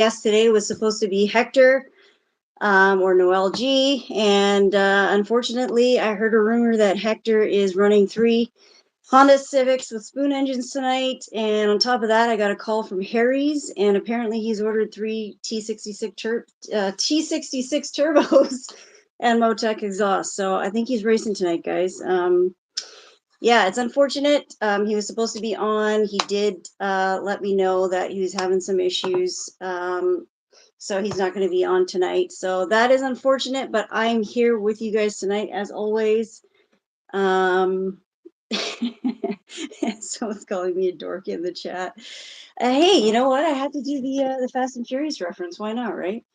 guest today was supposed to be Hector or Noel G. And unfortunately, I heard a rumor that Hector is running 3 Honda Civics with spoon engines tonight. And on top of that, I got a call from Harry's, and apparently he's ordered 3 T66 turbos and Motec exhaust. So I think he's racing tonight, guys. Yeah, it's unfortunate. He was supposed to be on. He did let me know that he was having some issues. So he's not going to be on tonight. So that is unfortunate, but I'm here with you guys tonight as always. Someone's calling me a dork in the chat. Hey, you know what? I had to do the Fast and Furious reference. Why not, right?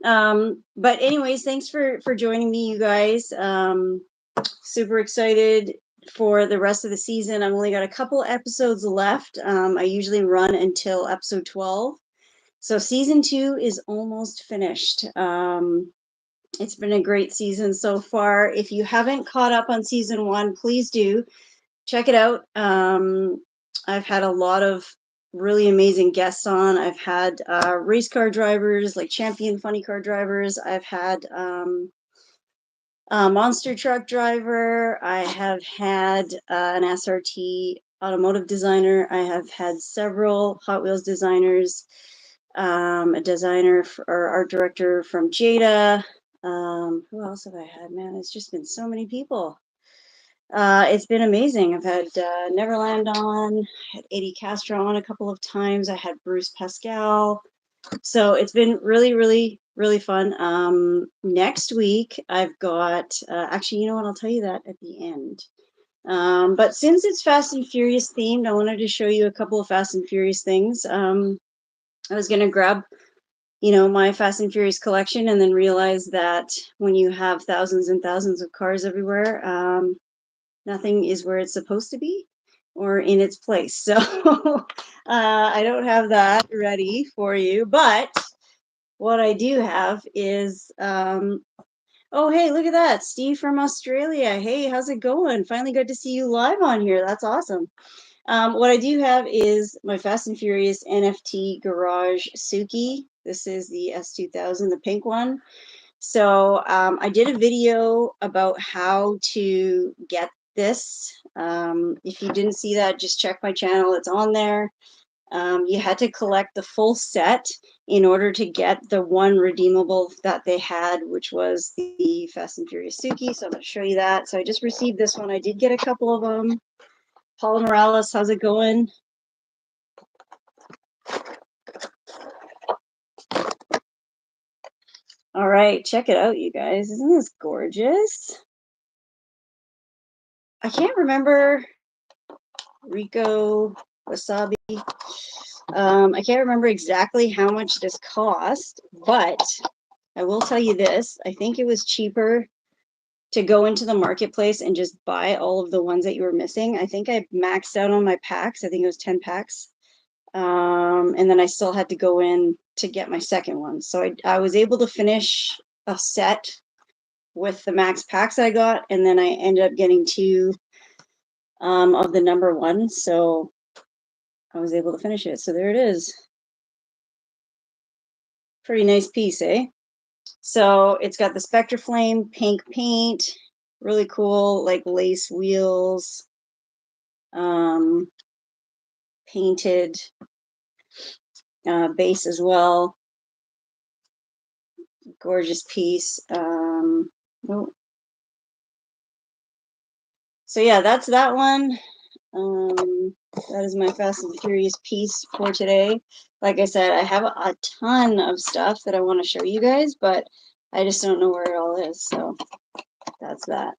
But anyways, thanks for joining me, you guys. Super excited for the rest of the season. I've only got a couple episodes left. I usually run until episode 12. So season 2 is almost finished. It's been a great season so far. If you haven't caught up on season 1, please do check it out. I've had a lot of really amazing guests on. I've had race car drivers, like champion funny car drivers. I've had monster truck driver. I have had an SRT automotive designer. I have had several Hot Wheels designers, a designer or art director from Jada. Who else have I had? Man, it's just been so many people. It's been amazing. I've had Neverland on, had Eddie Castro on a couple of times. I had Bruce Pascal. So it's been really, really, really fun. Next week, I've got, actually, you know what? I'll tell you that at the end. But since it's Fast and Furious themed, I wanted to show you a couple of Fast and Furious things. I was going to grab, my Fast and Furious collection and then realize that when you have thousands and thousands of cars everywhere, nothing is where it's supposed to be or in its place. So I don't have that ready for you, but what I do have is, oh, hey, look at that. Steve from Australia. Hey, how's it going? Finally got to see you live on here. That's awesome. What I do have is my Fast and Furious NFT Garage Suki. This is the S2000, the pink one. So I did a video about how to get this. If you didn't see that, just check my channel. It's on there. You had to collect the full set in order to get the one redeemable that they had, which was the Fast and Furious Suki. So I'm going to show you that. So I just received this one. I did get a couple of them. Paula Morales, how's it going? All right, check it out, you guys. Isn't this gorgeous? I can't remember Rico Wasabi. I can't remember exactly how much this cost, but I will tell you this. I think it was cheaper to go into the marketplace and just buy all of the ones that you were missing. I think I maxed out on my packs. I think it was 10 packs. And then I still had to go in to get my second one. So I was able to finish a set with the max packs I got, and then I ended up getting 2 of the number 1. So I was able to finish it. So there it is. Pretty nice piece, eh? So it's got the Spectre Flame pink paint, really cool, like lace wheels, painted base as well. Gorgeous piece. Oh. So yeah, that's that one. That is my Fast and Furious piece for today. Like I said, I have a ton of stuff that I want to show you guys, but I just don't know where it all is. So that's that.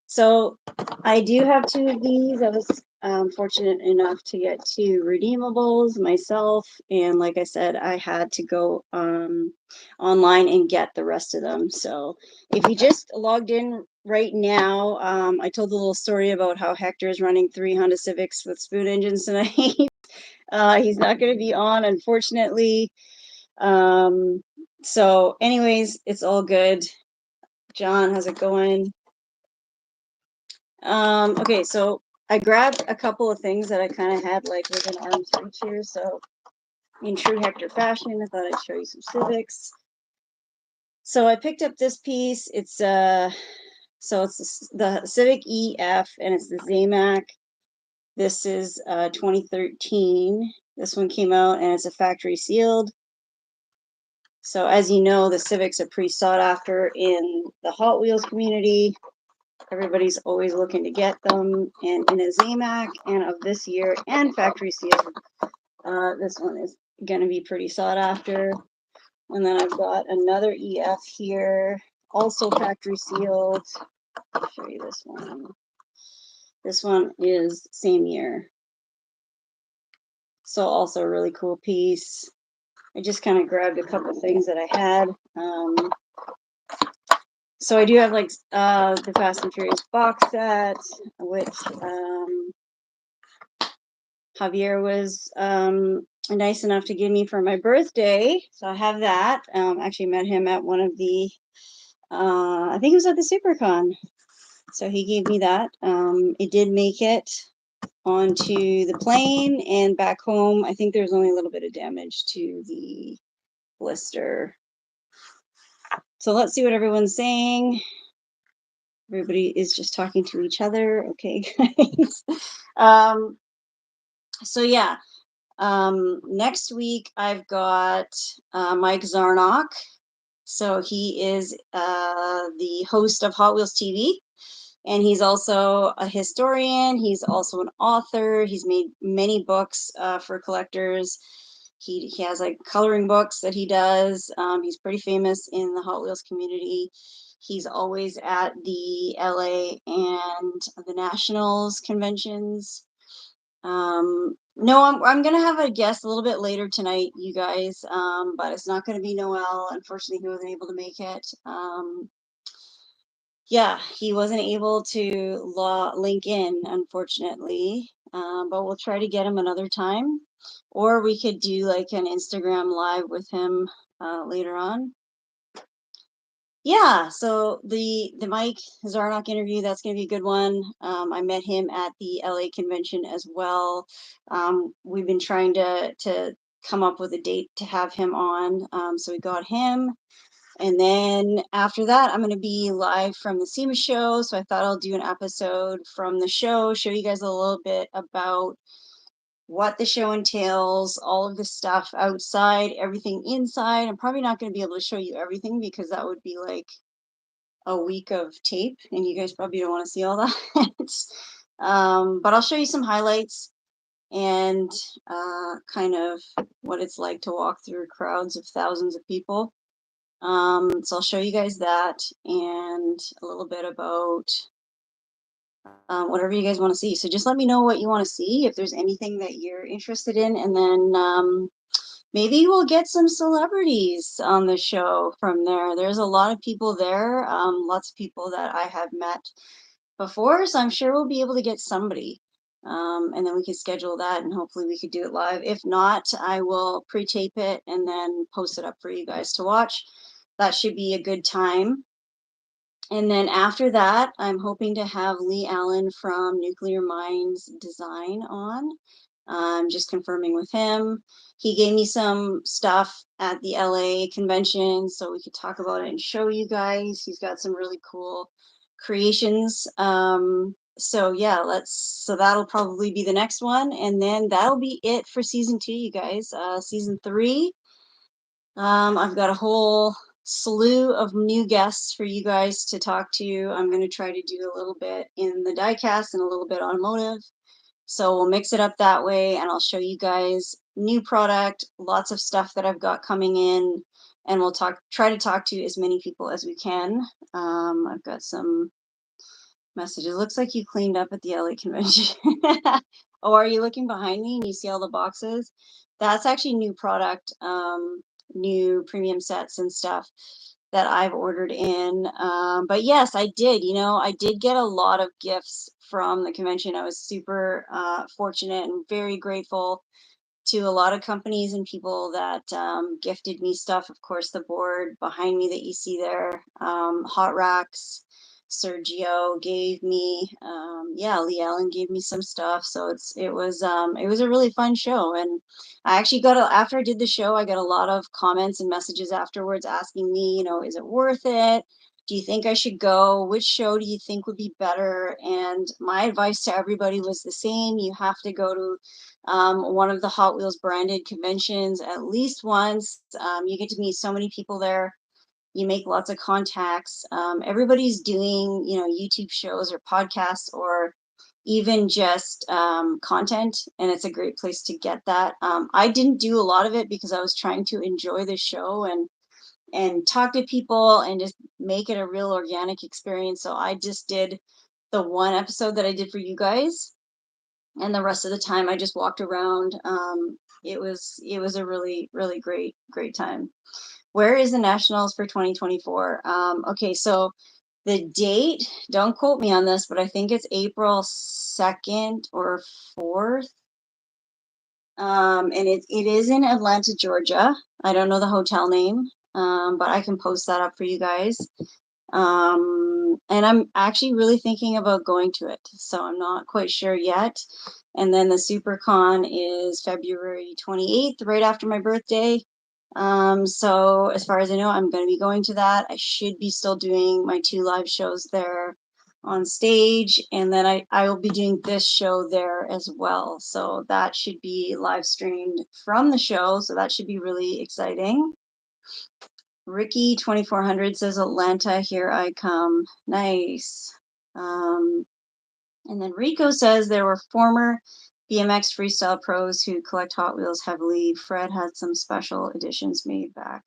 So I do have 2 of these. I was fortunate enough to get 2 redeemables myself. And like I said, I had to go online and get the rest of them. So if you just logged in right now, I told a little story about how Hector is running 3 Honda Civics with spoon engines tonight. He's not going to be on, unfortunately. So anyways, it's all good. John, how's it going? Okay, so I grabbed a couple of things that I kind of had like within arm's reach here. So in true Hector fashion, I thought I'd show you some civics. So I picked up this piece. It's the Civic EF, and it's the Zamac. This is 2013. This one came out, and it's a factory sealed. So as you know, the Civics are pretty sought after in the Hot Wheels community. Everybody's always looking to get them. And in a Zamac and of this year and factory sealed, this one is going to be pretty sought after. And then I've got another EF here, also factory sealed. I'll show you this one. This one is same year. So also a really cool piece. I just kind of grabbed a couple things that I had. So I do have like the Fast and Furious box set, which Javier was nice enough to give me for my birthday. So I have that. Actually met him at one of the, I think it was at the SuperCon. So he gave me that. It did make it onto the plane and back home. I think there's only a little bit of damage to the blister. So let's see what everyone's saying. Everybody is just talking to each other. Okay, guys. So yeah, next week I've got Mike Zarnock. So he is the host of Hot Wheels TV, and he's also a historian. He's also an author. He's made many books for collectors. He has like coloring books that he does. He's pretty famous in the Hot Wheels community. He's always at the LA and the Nationals conventions. No, I'm gonna have a guest a little bit later tonight, you guys. But it's not gonna be Noel. Unfortunately, he wasn't able to make it. Yeah, he wasn't able to link in, unfortunately. But we'll try to get him another time, or we could do like an Instagram live with him later on. Yeah, so the Mike Zarnock interview, that's going to be a good one. I met him at the LA convention as well. We've been trying to come up with a date to have him on. So we got him. And then after that, I'm going to be live from the SEMA show. So I thought I'll do an episode from the show, show you guys a little bit about what the show entails, all of the stuff outside, everything inside. I'm probably not going to be able to show you everything because that would be like a week of tape, and you guys probably don't want to see all that. But I'll show you some highlights and kind of what it's like to walk through crowds of thousands of people. So I'll show you guys that and a little bit about whatever you guys want to see. So just let me know what you want to see, if there's anything that you're interested in, and then maybe we'll get some celebrities on the show from there. There's a lot of people there, lots of people that I have met before, so I'm sure we'll be able to get somebody. And then we can schedule that, and hopefully we could do it live. If not, I will pre-tape it and then post it up for you guys to watch. That should be a good time. And then after that, I'm hoping to have Lee Allen from Nuclear Minds Design on. I'm just confirming with him. He gave me some stuff at the LA convention, so we could talk about it and show you guys. He's got some really cool creations. So yeah, so that'll probably be the next one. And then that'll be it for season 2, you guys. Season 3, I've got a whole slew of new guests for you guys to talk to. I'm going to try to do a little bit in the diecast and a little bit automotive. So we'll mix it up that way, and I'll show you guys new product, lots of stuff that I've got coming in, and we'll try to talk to as many people as we can. I've got some messages. Looks like you cleaned up at the LA convention. Oh, are you looking behind me and you see all the boxes? That's actually new product, new premium sets and stuff that I've ordered in. But yes, I did. I did get a lot of gifts from the convention. I was super fortunate and very grateful to a lot of companies and people that gifted me stuff. Of course, the board behind me that you see there, hot racks. Sergio gave me, yeah, Lee Allen gave me some stuff. So it was a really fun show. And I actually after I did the show, I got a lot of comments and messages afterwards asking me, is it worth it? Do you think I should go? Which show do you think would be better? And my advice to everybody was the same. You have to go to one of the Hot Wheels branded conventions at least once. You get to meet so many people there. You make lots of contacts. Everybody's doing, YouTube shows or podcasts or even just content, and it's a great place to get that. I didn't do a lot of it because I was trying to enjoy the show and talk to people and just make it a real organic experience. So I just did the one episode that I did for you guys, and the rest of the time I just walked around. It was a really really great time. Where is the nationals for 2024? Okay, so the date, don't quote me on this, but I think it's April 2nd or 4th. And it is in Atlanta, Georgia. I don't know the hotel name, but I can post that up for you guys. And I'm actually really thinking about going to it, so I'm not quite sure yet. And then the SuperCon is February 28th, right after my birthday. So as far as I know, I'm going to be going to that. I should be still doing my 2 live shows there on stage, and then I will be doing this show there as well. So that should be live streamed from the show. So that should be really exciting. Ricky 2400 says Atlanta, here I come. Nice. And then Rico says there were former BMX freestyle pros who collect Hot Wheels heavily. Fred had some special editions made back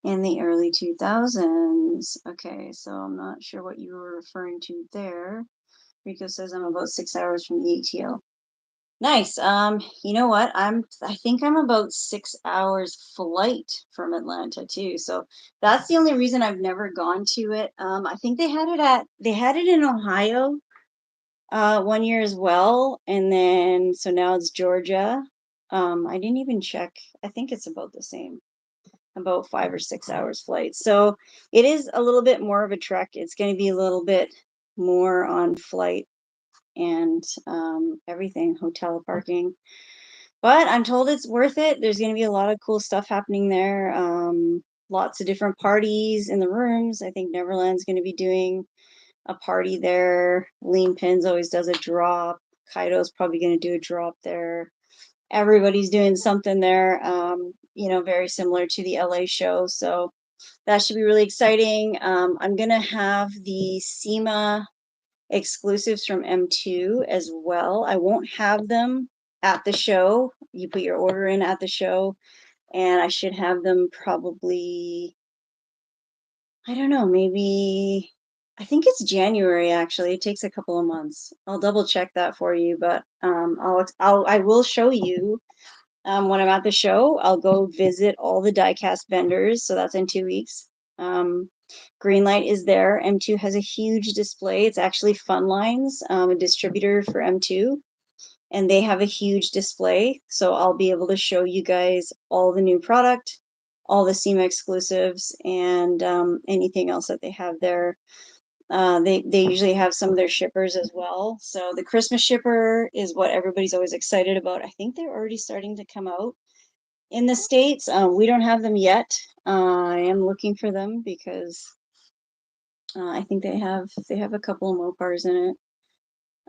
in the early 2000s. Okay, so I'm not sure what you were referring to there. Rico says I'm about 6 hours from the ATL. Nice. You know what? I think I'm about 6 hours flight from Atlanta too. So that's the only reason I've never gone to it. I think they had it in Ohio one year as well, and then so now it's Georgia. I didn't even check. I think it's about the same, about 5 or 6 hours flight. So it is a little bit more of a trek. It's going to be a little bit more on flight and everything, hotel, parking. But I'm told it's worth it. There's going to be a lot of cool stuff happening there. Lots of different parties in the rooms. I think Neverland's going to be doing a party there. Lean Pins always does a drop. Kaido's probably going to do a drop there. Everybody's doing something there, very similar to the LA show. So that should be really exciting. I'm going to have the SEMA exclusives from M2 as well. I won't have them at the show. You put your order in at the show, and I should have them probably, I don't know, maybe I think it's January actually. It takes a couple of months. I'll double check that for you, but I will show you when I'm at the show. I'll go visit all the diecast vendors, so that's in 2 weeks. Greenlight is there. M2 has a huge display. It's actually Funlines, a distributor for M2, and they have a huge display. So I'll be able to show you guys all the new product, all the SEMA exclusives, and anything else that they have there. They usually have some of their shippers as well. So the Christmas shipper is what everybody's always excited about. I think they're already starting to come out in the States. We don't have them yet. I am looking for them because I think they have a couple of Mopars in it.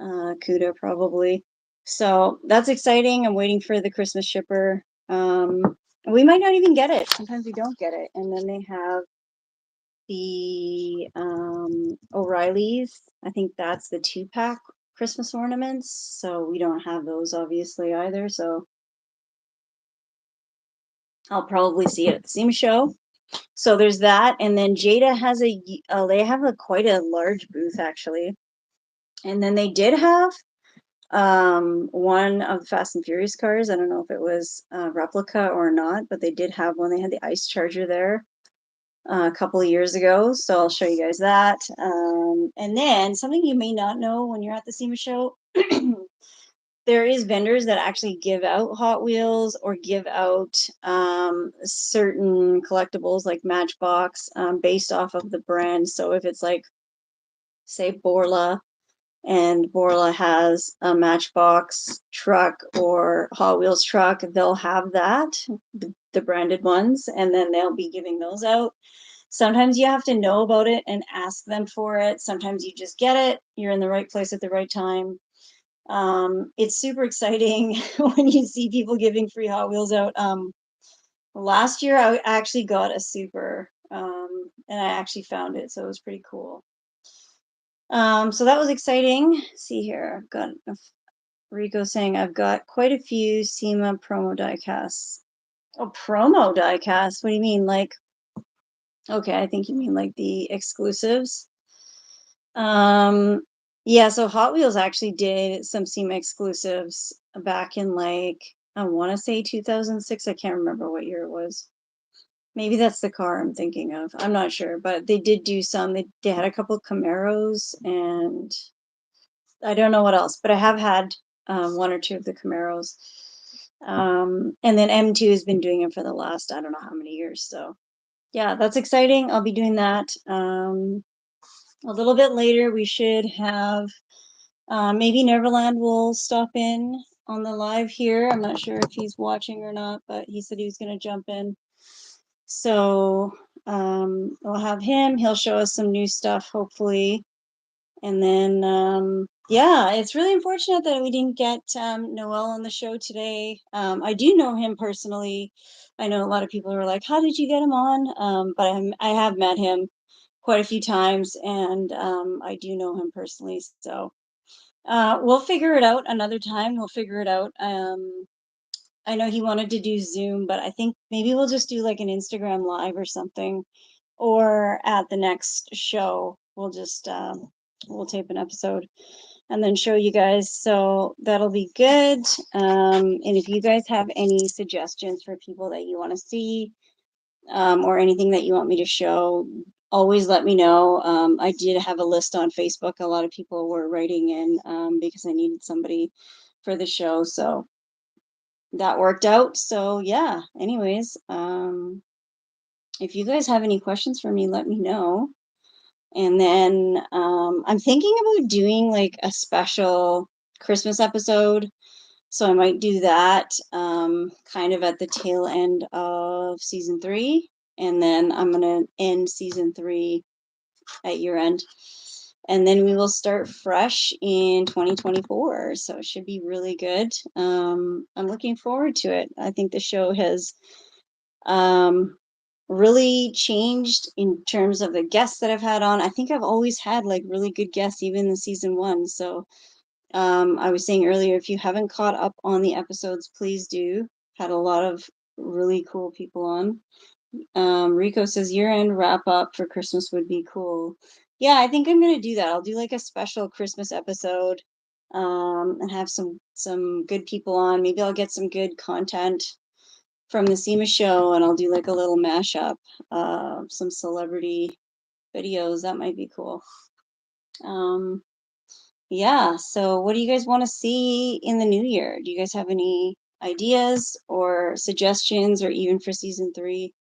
Cuda probably. So that's exciting. I'm waiting for the Christmas shipper. We might not even get it. Sometimes we don't get it. And then they have the O'Reilly's. I think that's the 2-pack Christmas ornaments. So we don't have those obviously either. So I'll probably see it at the SEMA show. So there's that. And then Jada has they have quite a large booth actually. And then they did have one of the Fast and Furious cars. I don't know if it was a replica or not, but they did have one. They had the Ice Charger there a couple of years ago. So I'll show you guys that. And then something you may not know when you're at the SEMA show, there is vendors that actually give out Hot Wheels or give out certain collectibles like Matchbox based off of the brand. So if it's like say Borla, and Borla has a Matchbox truck or Hot Wheels truck, they'll have that, the branded ones, and then they'll be giving those out. Sometimes you have to know about it and ask them for it. Sometimes you just get it. You're in the right place at the right time. It's super exciting when you see people giving free Hot Wheels out. Last year, I actually got a super, and I actually found it, so it was pretty cool. So that was exciting. Let's see here, I've got Rico saying I've got quite a few SEMA promo diecasts. Oh, promo diecasts? What do you mean? Like, okay, I think you mean like the exclusives. Yeah, so Hot Wheels actually did some SEMA exclusives back in like, I want to say 2006. I can't remember what year it was. Maybe that's the car I'm thinking of. I'm not sure, but they did do some. They had a couple Camaros, and I don't know what else, but I have had one or two of the Camaros. And then M2 has been doing it for the last, I don't know how many years. So yeah, that's exciting. I'll be doing that. A little bit later, we should have maybe Neverland will stop in on the live here. I'm not sure if he's watching or not, but he said he was going to jump in. So we'll have him. He'll show us some new stuff, hopefully. And then, yeah, it's really unfortunate that we didn't get Noel on the show today. I do know him personally. I know a lot of people are like, how did you get him on? But I have met him quite a few times, and I do know him personally. So we'll figure it out another time. We'll figure it out. I know he wanted to do Zoom, but I think maybe we'll just do like an Instagram live or something, or at the next show, we'll just we'll tape an episode and then show you guys. So that'll be good. And if you guys have any suggestions for people that you want to see, or anything that you want me to show, always let me know. I did have a list on Facebook. A lot of people were writing in because I needed somebody for the show. So that worked out. So yeah, anyways, if you guys have any questions for me, let me know. And then I'm thinking about doing like a special Christmas episode. So I might do that kind of at the tail end of season 3. And then I'm going to end season 3 at year end. And then we will start fresh in 2024. So it should be really good. I'm looking forward to it. I think the show has really changed in terms of the guests that I've had on. I think I've always had like really good guests, even in season 1. So I was saying earlier, if you haven't caught up on the episodes, please do. Had a lot of really cool people on. Rico says year-end wrap-up for Christmas would be cool. Yeah, I think I'm gonna do that. I'll do like a special Christmas episode, and have some good people on. Maybe I'll get some good content from the SEMA show, and I'll do like a little mashup, some celebrity videos. That might be cool. Yeah, so what do you guys want to see in the new year? Do you guys have any ideas or suggestions, or even for season 3?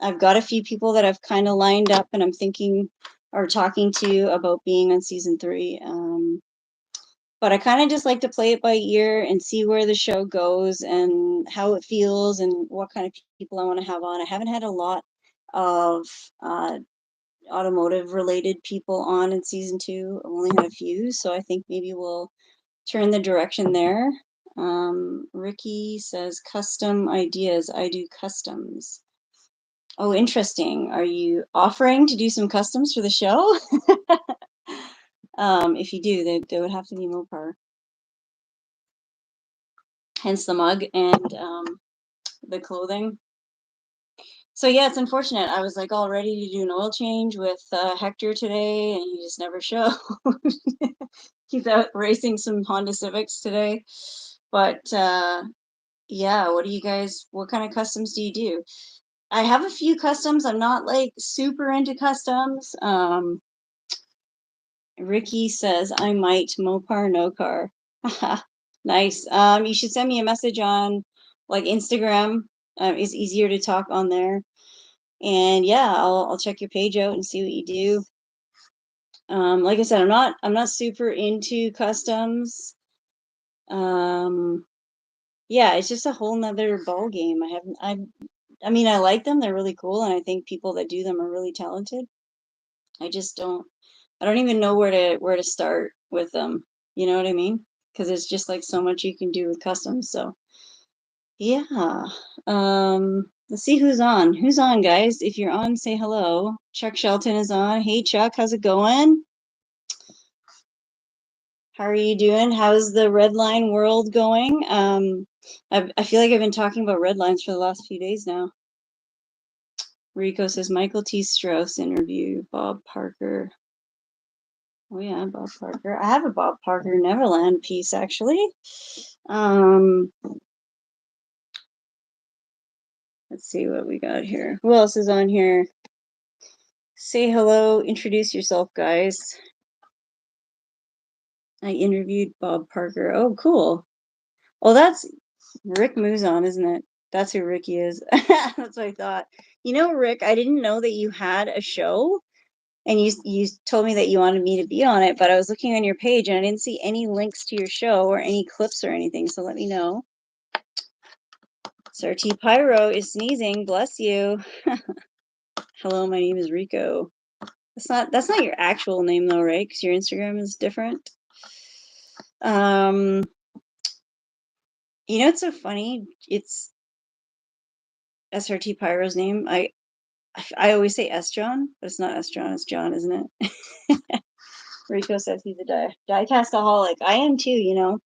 I've got a few people that I've kind of lined up and I'm thinking or talking to about being on season 3. But I kind of just like to play it by ear and see where the show goes and how it feels and what kind of people I want to have on. I haven't had a lot of automotive related people on in season 2. I've only had a few, so I think maybe we'll turn the direction there. Ricky says custom ideas. I do customs. Oh, interesting. Are you offering to do some customs for the show? If you do, they would have to be Mopar. Hence the mug and the clothing. So yeah, it's unfortunate. I was like all ready to do an oil change with Hector today, and he just never showed. He's out racing some Honda Civics today. But yeah, what kind of customs do you do? I have a few customs. I'm not like super into customs. Ricky says I might Mopar no car. Nice. You should send me a message on like Instagram. It's easier to talk on there. And yeah, I'll check your page out and see what you do. Like I said, I'm not super into customs. Yeah, it's just a whole nother ball game. I mean, I like them. They're really cool, and I think people that do them are really talented. I just I don't even know where to start with them. You know what I mean? Because it's just like so much you can do with customs. So yeah. Let's see who's on. Who's on, guys? If you're on, say hello. Chuck Shelton is on. Hey, Chuck, how's it going? How are you doing? How's the red line world going? I feel like I've been talking about red lines for the last few days now. Rico says Michael T. Strauss interview, Bob Parker. Oh yeah, Bob Parker. I have a Bob Parker Neverland piece actually. Let's see what we got here. Who else is on here? Say hello, introduce yourself, guys. I interviewed Bob Parker. Oh, cool. Oh, that's Rick Muzon, isn't it? That's who Ricky is. That's what I thought. You know, Rick, I didn't know that you had a show, and you told me that you wanted me to be on it, but I was looking on your page and I didn't see any links to your show or any clips or anything. So let me know. SRT Pyro is sneezing. Bless you. Hello, my name is Rico. That's not your actual name though, right? Because your Instagram is different. You know, it's so funny. It's SRT Pyro's name. I always say S John, but it's not S John. It's John, isn't it? Rico says he's a diecastaholic. I am too. You know,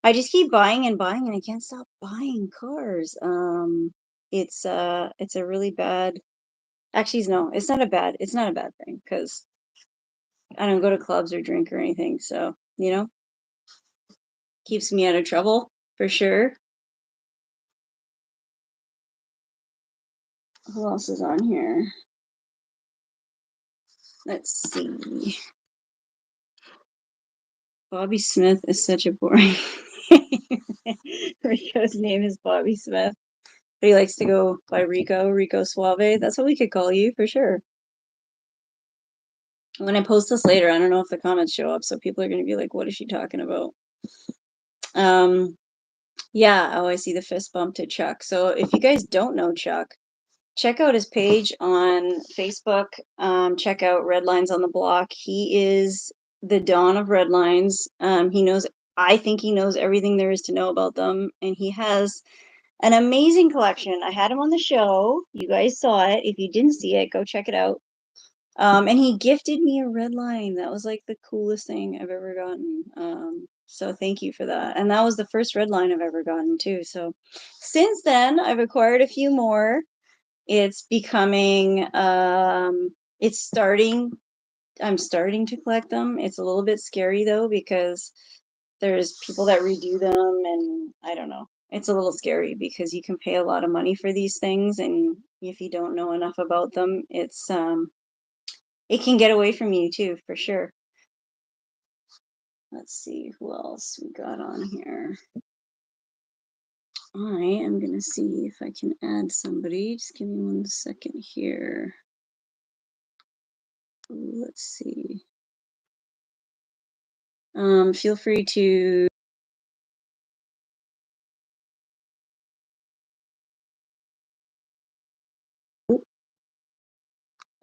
I just keep buying and buying, and I can't stop buying cars. It's a really bad. Actually, no, it's not a bad thing because I don't go to clubs or drink or anything. So you know, keeps me out of trouble for sure. Who else is on here? Let's see. Bobby Smith is such a boring name. Rico's name is Bobby Smith. But he likes to go by Rico Suave. That's what we could call you for sure. When I post this later, I don't know if the comments show up, so people are going to be like, what is she talking about? Yeah, oh, I see the fist bump to Chuck. So if you guys don't know Chuck, check out his page on Facebook. Check out Red Lines on the Block. He is the dawn of red lines. I think he knows everything there is to know about them, and he has an amazing collection. I had him on the show. You guys saw it. If you didn't see it, go check it out. And he gifted me a red line. That was like the coolest thing I've ever gotten. So thank you for that. And that was the first red line I've ever gotten too. So since then, I've acquired a few more. It's becoming, it's starting, I'm starting to collect them. It's a little bit scary though, because there's people that redo them, and I don't know. It's a little scary because you can pay a lot of money for these things, and if you don't know enough about them, it can get away from you too, for sure. Let's see who else we got on here. I am going to see if I can add somebody. Just give me 1 second here. Let's see. Feel free to.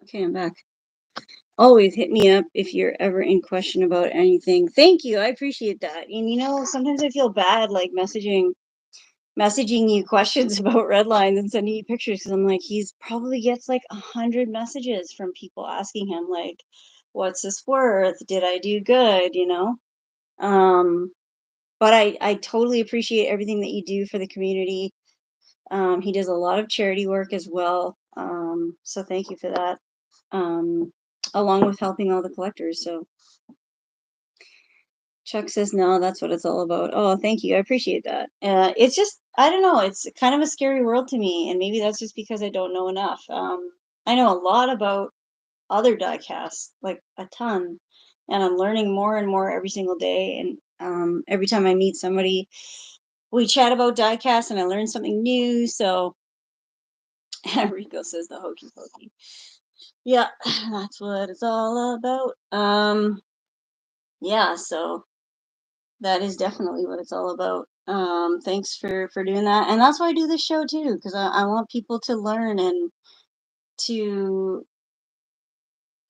Okay, I'm back. Always hit me up if you're ever in question about anything. Thank you. I appreciate that. And you know, sometimes I feel bad like messaging you questions about red lines and sending you pictures, because I'm like, he's probably gets like 100 messages from people asking him like, what's this worth? Did I do good? You know? But I totally appreciate everything that you do for the community. He does a lot of charity work as well. So thank you for that. Along with helping all the collectors. So Chuck says, no, that's what it's all about. Oh, thank you. I appreciate that. It's just, I don't know. It's kind of a scary world to me. And maybe that's just because I don't know enough. I know a lot about other diecasts, like a ton. And I'm learning more and more every single day. And every time I meet somebody, we chat about diecast and I learn something new. So Rico says the hokey pokey. Yeah, that's what it's all about. Yeah, so that is definitely what it's all about. Thanks for doing that. And that's why I do this show too, because I want people to learn and to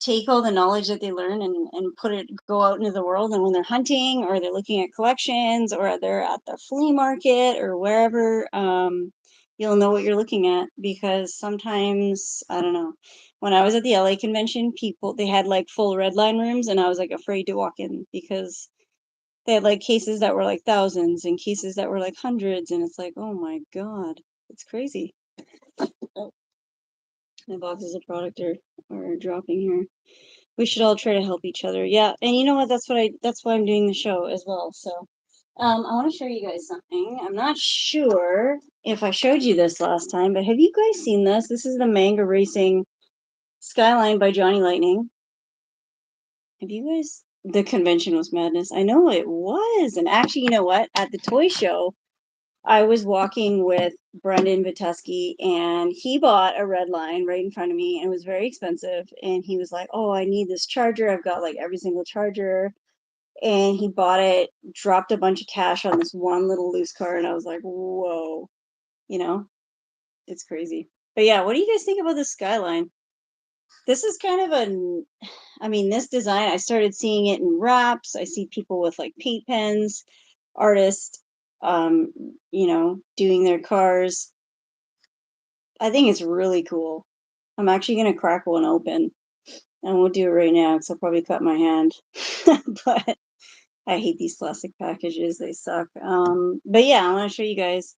take all the knowledge that they learn and put it go out into the world. And when they're hunting or they're looking at collections or they're at the flea market or wherever, you'll know what you're looking at. Because sometimes, I don't know, when I was at the LA convention, people they had like full red line rooms and I was like afraid to walk in because they had like cases that were like thousands and cases that were like hundreds, and it's like, oh my god, it's crazy. Oh, my boxes of product are dropping here. We should all try to help each other. Yeah, and you know what? That's why I'm doing the show as well. So, I want to show you guys something. I'm not sure if I showed you this last time, but have you guys seen this? This is the Manga Racing Skyline by Johnny Lightning. Have you guys? The convention was madness. I know it was. And actually, you know what? At the toy show, I was walking with Brendan Vituski and he bought a red line right in front of me and it was very expensive. And he was like, oh, I need this charger. I've got like every single charger. And he bought it, dropped a bunch of cash on this one little loose car. And I was like, whoa, you know, it's crazy. But yeah, what do you guys think about this Skyline? This is kind of I mean, this design, I started seeing it in wraps. I see people with like paint pens, artists, um, doing their cars. I think it's really cool. I'm actually going to crack one open. I won't do it right now because I'll probably cut my hand. But I hate these plastic packages. They suck. But yeah, I want to show you guys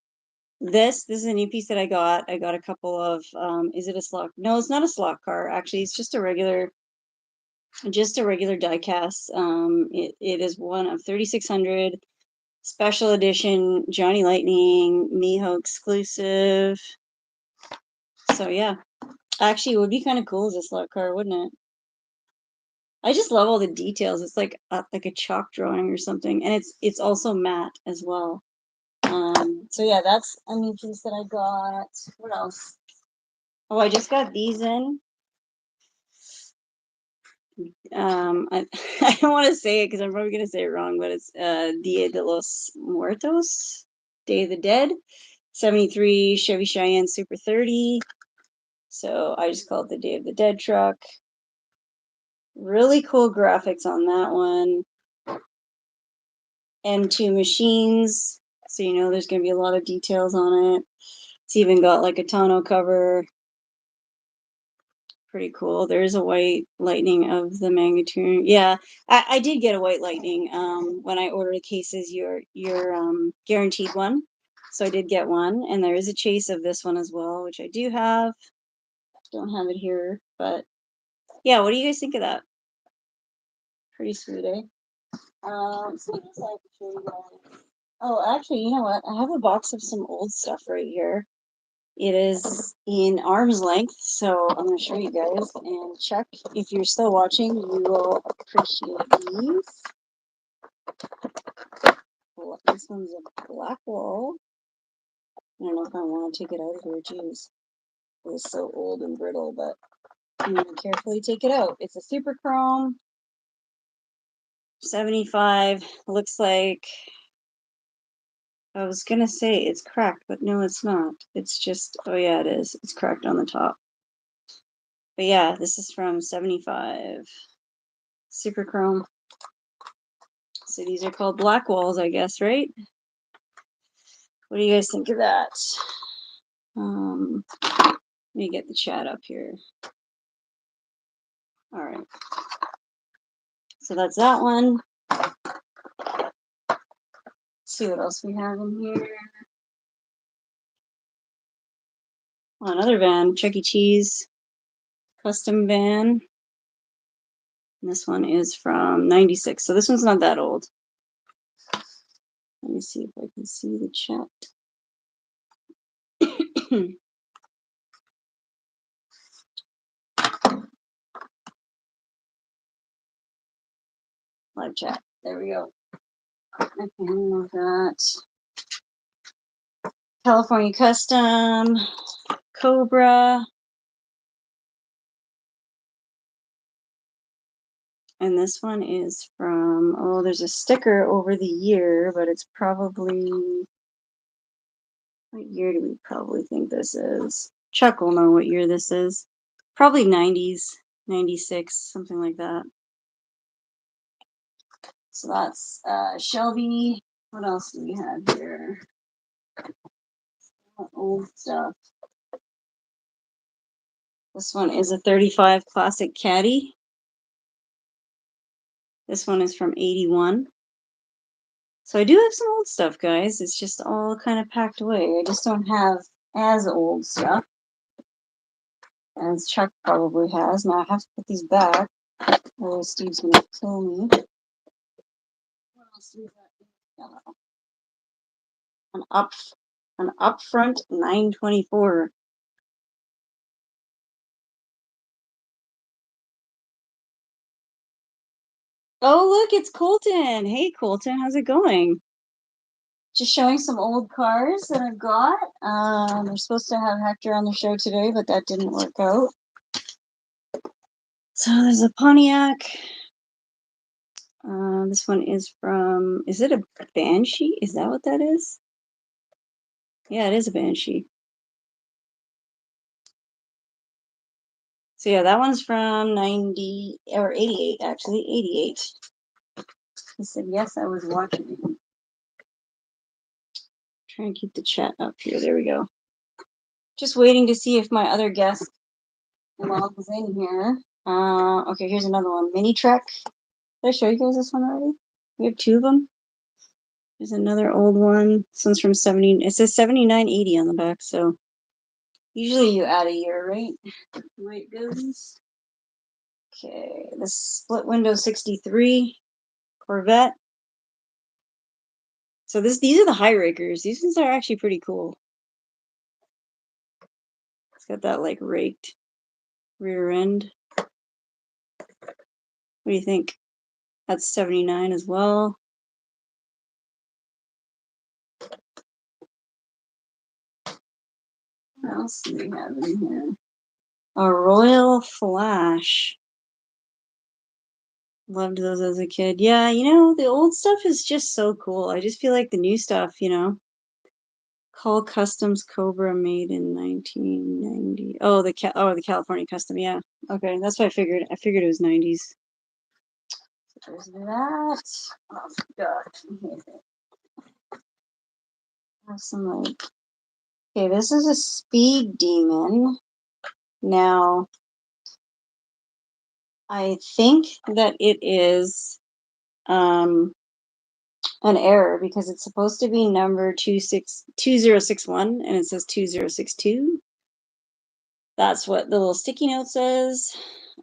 this. This is a new piece that I got. I got a couple of, is it a slot? No, it's not a slot car. Actually, it's just a regular die cast. It is one of 3,600 special edition Johnny Lightning Miho exclusive. So yeah, actually, it would be kind of cool as a slot car, wouldn't it? I just love all the details. It's like a chalk drawing or something, and it's also matte as well. So yeah, that's a new piece that I got. What else? Oh, I just got these in. I, I don't want to say it because I'm probably gonna say it wrong, but it's Dia de los Muertos, Day of the Dead, 73 Chevy Cheyenne Super 30. So I just call it the Day of the Dead truck. Really cool graphics on that one. M2 machines, so you know there's gonna be a lot of details on it. It's even got like a tonneau cover. Pretty cool. There's a white lightning of the Mangatune. Yeah, I did get a white lightning. When I order the cases, you're guaranteed one. So I did get one, and there is a chase of this one as well, which I do have. Don't have it here, but yeah. What do you guys think of that? Pretty sweet, eh? So what else I have to show you guys? Oh, actually, you know what? I have a box of some old stuff right here. It is in arm's length, so I'm going to show you guys and check. If you're still watching, you will appreciate these. Well, this one's a black wall. I don't know if I want to take it out of here. Jeez, it's so old and brittle, but I'm going to carefully take it out. It's a super chrome 75. Looks like, I was going to say it's cracked, but no, it's not. It's just, oh yeah, it is. It's cracked on the top. But yeah, this is from 75. Super chrome. So these are called black walls, I guess, right? What do you guys think of that? Let me get the chat up here. All right. So that's that one. Let's see what else we have in here. Oh, another van, Chuck E. Cheese custom van. And this one is from 96. So this one's not that old. Let me see if I can see the chat. Live chat. There we go. Okay, with that. California Custom, Cobra. And this one is from, oh, there's a sticker over the year, but it's probably, what year do we probably think this is? Chuck will know what year this is. Probably 90s, 96, something like that. So that's Shelby. What else do we have here? Old stuff. This one is a 35 Classic Caddy. This one is from 81. So I do have some old stuff, guys. It's just all kind of packed away. I just don't have as old stuff as Chuck probably has. Now I have to put these back, or Steve's going to kill me. What else do we got? An upfront 924. Oh, look, it's Colton. Hey, Colton, how's it going? Just showing some old cars that I've got. We're supposed to have Hector on the show today, but that didn't work out. So there's a Pontiac. This one is from, is it a Banshee? Is that what that is? Yeah, it is a Banshee. So yeah, that one's from 90 or 88, actually, 88. He said, yes, I was watching. Try and keep the chat up here. There we go. Just waiting to see if my other guest logs in here. Okay, here's another one. Mini Trek. Did I show you guys this one already? We have two of them. There's another old one. This one's from 70. It says 7980 on the back, so usually you add a year, right? The way it goes. Okay, the split window 63 Corvette. So these are the high rakers. These ones are actually pretty cool. It's got that like raked rear end. What do you think? That's 79 as well. What else do we have in here? A Royal Flash. Loved those as a kid. Yeah, you know, the old stuff is just so cool. I just feel like the new stuff, you know. Call Customs Cobra made in 1990. Oh, the California Custom. Yeah. Okay, that's what I figured. I figured it was 90s. So there's that. Oh, God. Have some like. Okay, this is a Speed Demon. Now, I think that it is an error because it's supposed to be number 2061 and it says 2062. That's what the little sticky note says.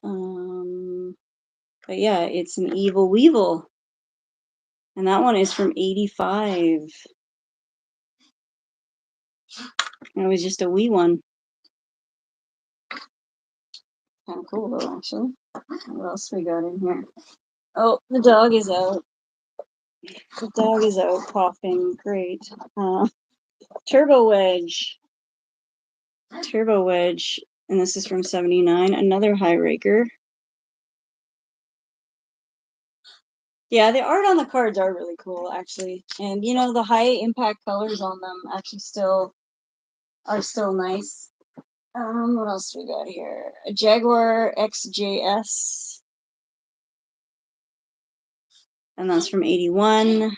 But yeah, it's an Evil Weevil. And that one is from 85. And it was just a wee one. Kind of cool though, actually. What else we got in here? Oh, the dog is out. The dog is out coughing. Great. Turbo Wedge. Turbo Wedge. And this is from 79. Another high raker. Yeah, the art on the cards are really cool, actually. And, you know, the high impact colors on them actually are still nice. What else we got here? A Jaguar XJS. And that's from 81.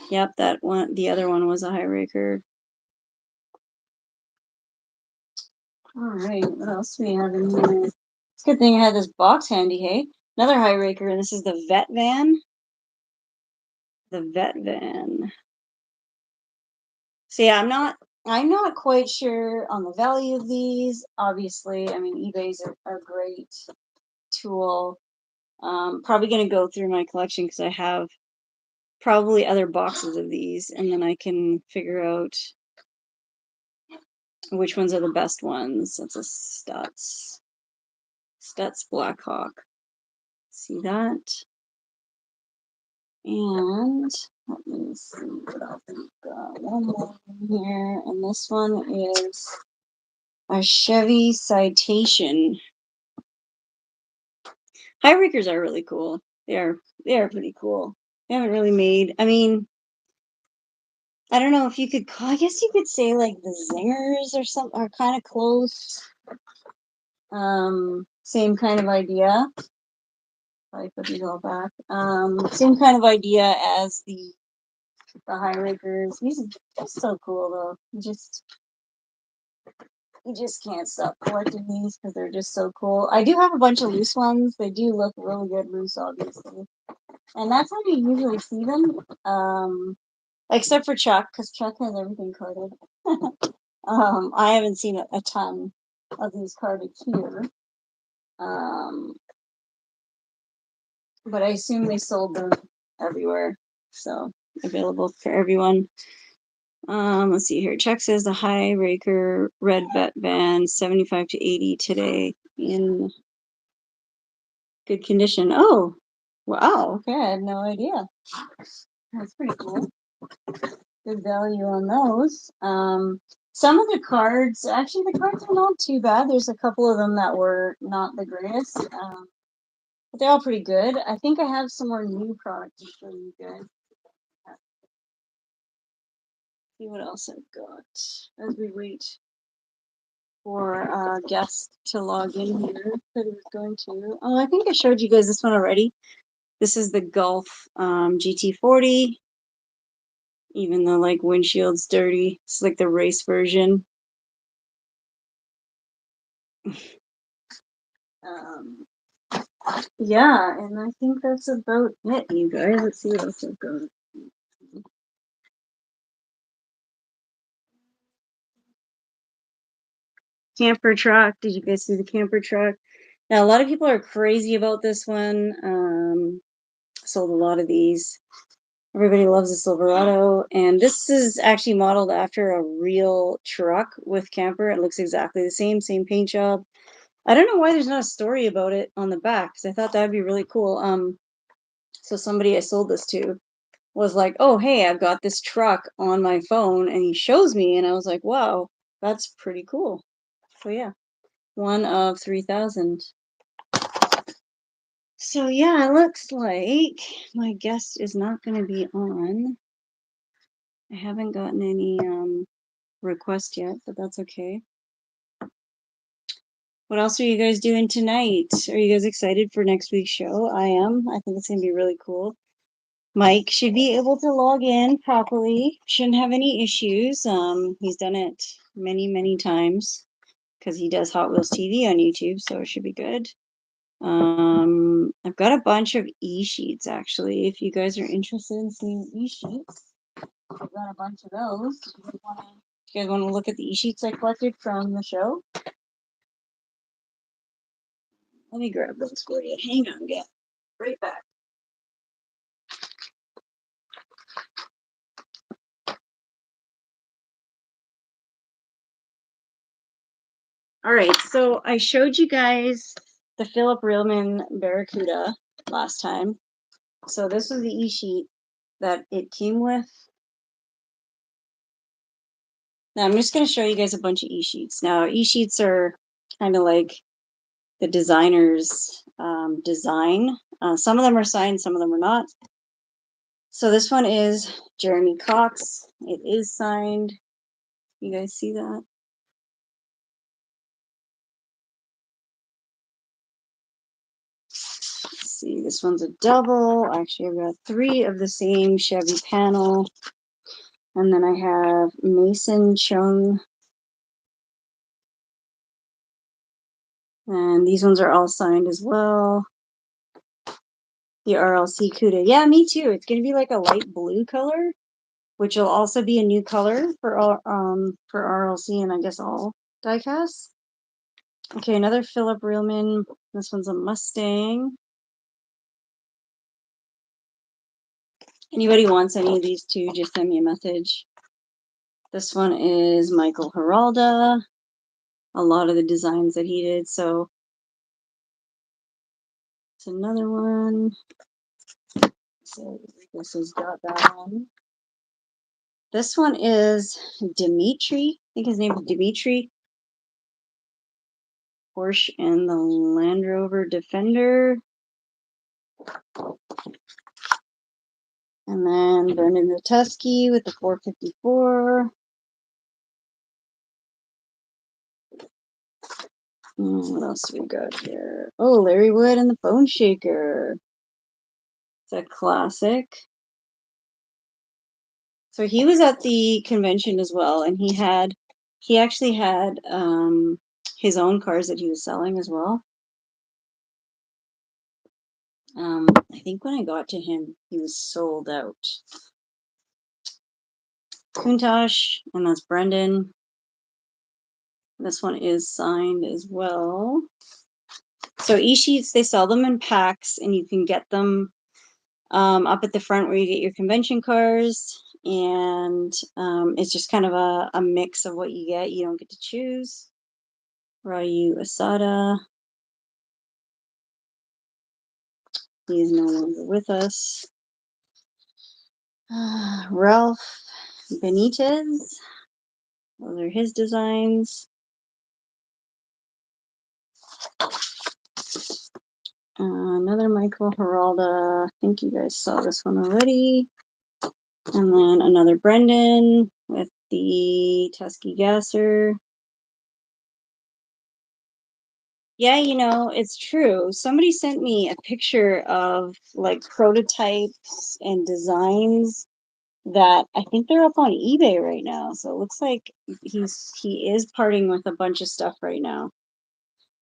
Yep, that one, the other one was a high raker. All right, what else do we have in here? It's a good thing I had this box handy, hey? Another high raker, and this is the Vet Van. The Vet Van. So yeah, I'm not quite sure on the value of these. Obviously, I mean, eBay's a great tool. Probably going to go through my collection because I have probably other boxes of these, and then I can figure out which ones are the best ones. That's a Stutz Blackhawk. See that? And let me see what else we've got. One more in here, and this one is a Chevy Citation. High Rakers are really cool. They are pretty cool. They haven't really made, I mean, I don't know if you could call, I guess you could say like the Zingers or something are kind of close. Same kind of idea. Probably put these all back. Same kind of idea as the High Rakers. These are just so cool though. You just can't stop collecting these because they're just so cool. I do have a bunch of loose ones. They do look really good loose, obviously. And that's how you usually see them. Except for Chuck, because Chuck has everything carded. I haven't seen a ton of these carded here. But I assume they sold them everywhere. So available for everyone. Let's see here. Chuck says the High Raker red vet van 75 to 80 today in good condition. Oh, wow. Okay, I had no idea. That's pretty cool. Good value on those. Some of the cards, actually, the cards are not too bad. There's a couple of them that were not the greatest, but they're all pretty good. I think I have some more new products to show you guys. See what else I've got as we wait for a guest to log in here. Said he was going to. Oh, I think I showed you guys this one already. This is the Golf GT40. Even though like windshield's dirty, it's like the race version. Yeah, and I think that's about it, you guys. Let's see what else I've got. Camper truck. Did you guys see the camper truck? Now, a lot of people are crazy about this one. Sold a lot of these. Everybody loves a Silverado. And this is actually modeled after a real truck with camper. It looks exactly the same paint job. I don't know why there's not a story about it on the back, because I thought that'd be really cool. So somebody I sold this to was like, oh, hey, I've got this truck on my phone, and he shows me, and I was like, wow, that's pretty cool. So yeah, one of 3,000. So yeah, it looks like my guest is not going to be on. I haven't gotten any request yet, but that's okay. What else are you guys doing tonight? Are you guys excited for next week's show? I am. I think it's going to be really cool. Mike should be able to log in properly. Shouldn't have any issues. He's done it many times because he does Hot Wheels TV on YouTube, so it should be good. I've got a bunch of e-sheets actually. If you guys are interested in seeing e-sheets, I've got a bunch of those. You guys want to look at the e-sheets I collected from the show? Let me grab those for you. Hang on, get right back. All right, so I showed you guys the Philip Reelman Barracuda last time. So this was the e-sheet that it came with. Now I'm just going to show you guys a bunch of e-sheets. Now e-sheets are kind of like the designer's design. Some of them are signed, some of them are not. So this one is Jeremy Cox. It is signed. You guys see that? Let's see, this one's a double. Actually, I've got 3 of the same Chevy panel. And then I have Mason Chung. And these ones are all signed as well. The RLC CUDA. Yeah, me too. It's going to be like a light blue color, which will also be a new color for RLC and I guess all diecasts. Okay, another Philip Reelman. This one's a Mustang. Anybody wants any of these two, just send me a message. This one is Michael Heralda. A lot of the designs that he did. So it's another one. So this has got that one. This one is Dimitri. I think his name is Dimitri. Porsche and the Land Rover Defender. And then Brendan Tusky with the 454. What else do we got here? Oh, Larry Wood and the Bone Shaker. It's a classic. So he was at the convention as well, and he actually had his own cars that he was selling as well. I think when I got to him, he was sold out. Kuntosh, and that's Brendan. This one is signed as well. So e-sheets, they sell them in packs, and you can get them up at the front where you get your convention cars. And it's just kind of a mix of what you get. You don't get to choose. Ryu Asada. He is no longer with us. Ralph Benitez. Those are his designs. Another Michael Geralda. I think you guys saw this one already. And then another Brendan with the Tusky Gasser. Yeah, you know, it's true. Somebody sent me a picture of like prototypes and designs that I think they're up on eBay right now. So it looks like he is parting with a bunch of stuff right now.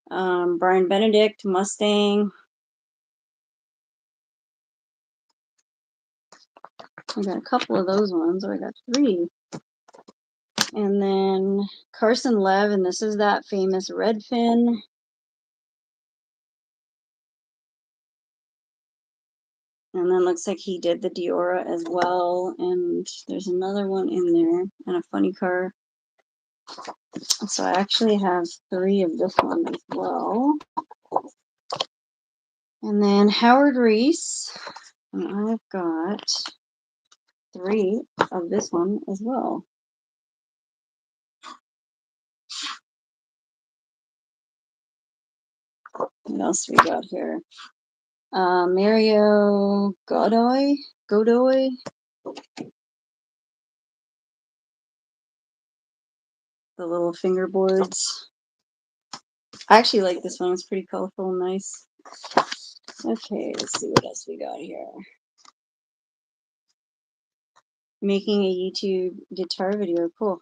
Brian Benedict, Mustang. I got a couple of those ones. I got 3. And then Carson Lev, and this is that famous Redfin. And then looks like he did the Diora as well. And there's another one in there and a funny car. So I actually have 3 of this one as well. And then Howard Reese. And I've got 3 of this one as well. What else we got here? Mario Godoy. The little fingerboards. I actually like this one. It's pretty colorful and nice. Okay, let's see what else we got here. Making a YouTube guitar video. Cool.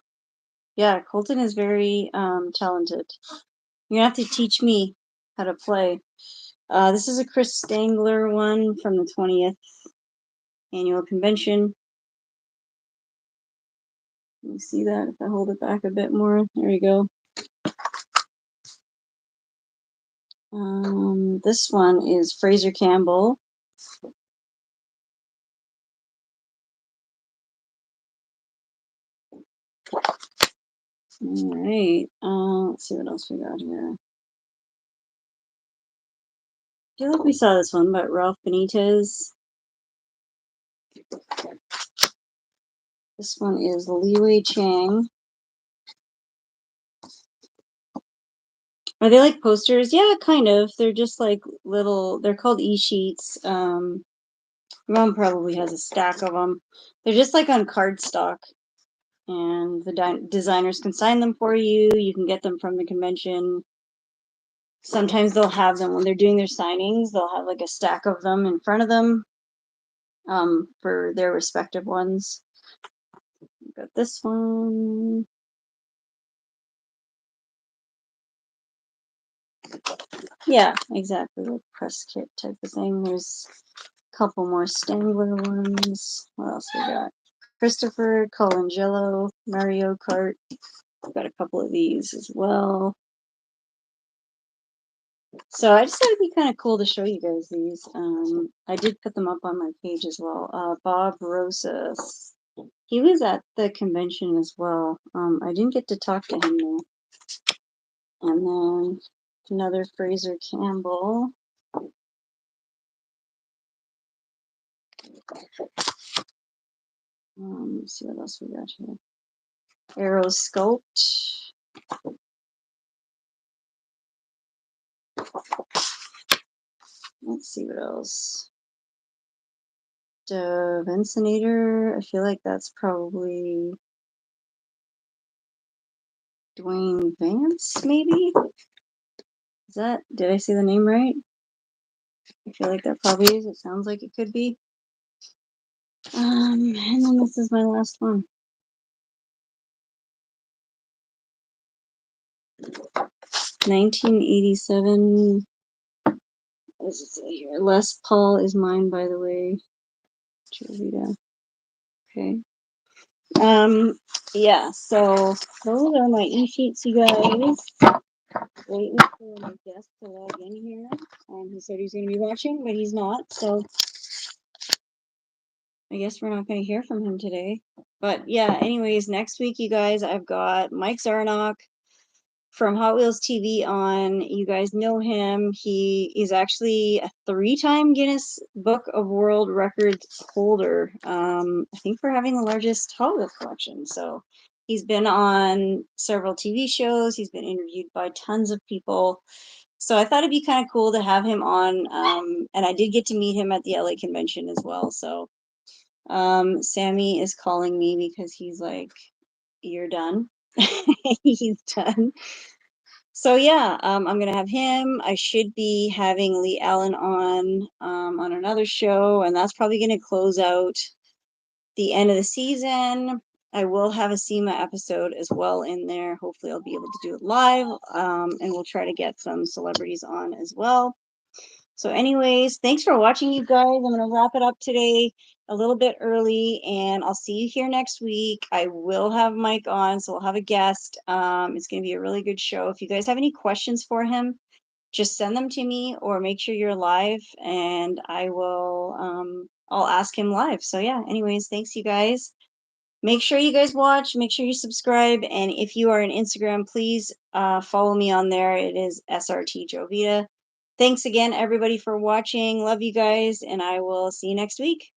Yeah, Colton is very talented. You're gonna have to teach me how to play. This is a Chris Stangler one from the 20th annual convention. You see that if I hold it back a bit more? There you go. This one is Fraser Campbell. All right. Let's see what else we got here. I feel like we saw this one, but Ralph Benitez. This one is Liwei Chang. Are they like posters? Yeah, kind of. They're just like little, they're called e-sheets. Mom probably has a stack of them. They're just like on cardstock. And the designers can sign them for you. You can get them from the convention. Sometimes they'll have them when they're doing their signings. They'll have like a stack of them in front of them for their respective ones. Got this one. Yeah, exactly. Like press kit type of thing. There's a couple more Stangler ones. What else we got? Christopher Colangelo, Mario Kart. I've got a couple of these as well. So I just thought it'd be kind of cool to show you guys these. I did put them up on my page as well. Bob Rosas. He was at the convention as well. I didn't get to talk to him though. And then another Fraser Campbell. Let's see what else we got here. Arrow Sculpt. Let's see what else. Vencinator. I feel like that's probably Dwayne Vance, maybe? Is that, did I say the name right? I feel like that probably is. It sounds like it could be. And then this is my last one. 1987. What does it say here? Les Paul is mine, by the way. Jovita. Okay. Yeah, so those are my e-sheets, you guys. Waiting for my guest to log in here. He said he's going to be watching, but he's not, so I guess we're not going to hear from him today. But yeah, anyways, next week, you guys, I've got Mike Zarnock from Hot Wheels TV on. You guys know him. He is actually a 3-time Guinness Book of World Records holder. I think for having the largest Hot Wheels collection. So he's been on several TV shows. He's been interviewed by tons of people. So I thought it'd be kind of cool to have him on. And I did get to meet him at the LA convention as well. So Sammy is calling me because he's like, "You're done." He's done. So yeah, I'm gonna have him. I should be having Lee Allen on another show, and that's probably gonna close out the end of the season. I will have a SEMA episode as well in there. Hopefully, I'll be able to do it live, and we'll try to get some celebrities on as well. So anyways, thanks for watching, you guys. I'm going to wrap it up today a little bit early, and I'll see you here next week. I will have Mike on, so we'll have a guest. It's going to be a really good show. If you guys have any questions for him, just send them to me or make sure you're live, and I'll ask him live. So yeah, anyways, thanks, you guys. Make sure you guys watch, make sure you subscribe, and if you are on Instagram, please follow me on there. It is SRTJovita. Thanks again, everybody, for watching. Love you guys, and I will see you next week.